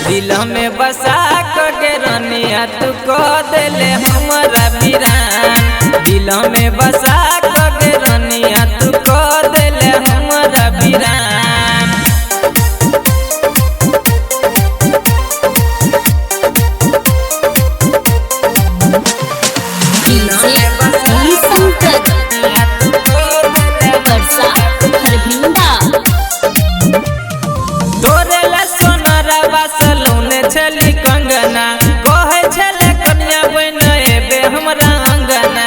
दिल में बसा के रनिया तू को दिले हमरा वीरान। दिल में बसा के रनिया तू को दिले हमरा वीरान। छली कंगना कहे छले कन्या बन एबे हमरा अंगना।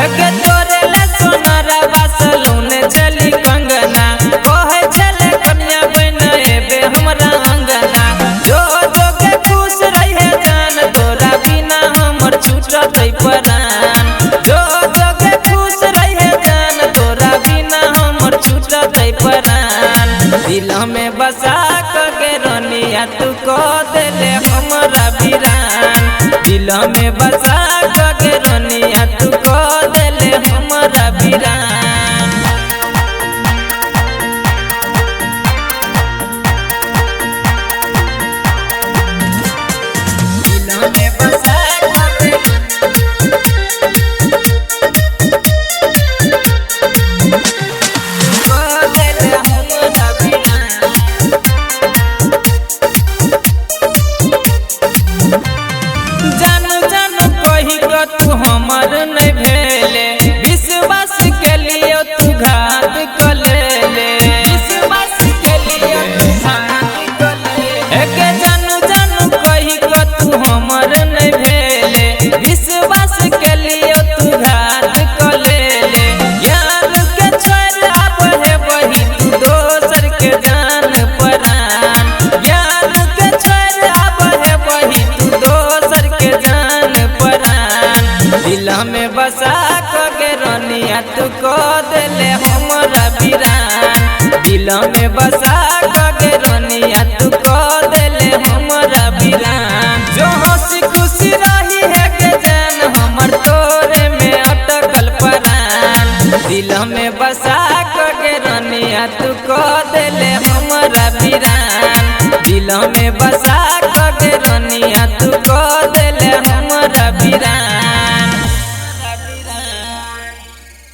एक तोरे ले सोनारा बासलौने छली कंगना कहे छले कन्या बन एबे हमरा अंगना। जो जोगे खुश रहे जान तोरा बिना हमर छूटत परान। जो जोगे खुश रहे जान तोरा बिना हमर छूटत परान। दिल में बसा के रनिया तू को दिले हमरा वीरान। दिल में बसा के रनिया तू को दिले हमरा वीरान। दिल में बसा तू हमर नहीं भेले विश्वास के लिए तू घात कर ले। विश्वास के लिए तू घात कर ले। एक जानू जानू कही को तू हमर नहीं भेले विश्वास के लिए तू घात कर ले। यार के छोड़ आबे वही तू दोसर के जान परान। यार के छोड़ आबे वही तू दोसर के जान परान। दिल में बसा के रनिया तू को दिले हमरा वीरान। दिल में बसा के रनिया तू को दिले हमरा वीरान। जो हंसी खुशी रही है के जान हमर तोरे में अटकल परान। दिल में बसा के रनिया तू को दिले हमरा वीरान। दिल में बसा के रनिया तू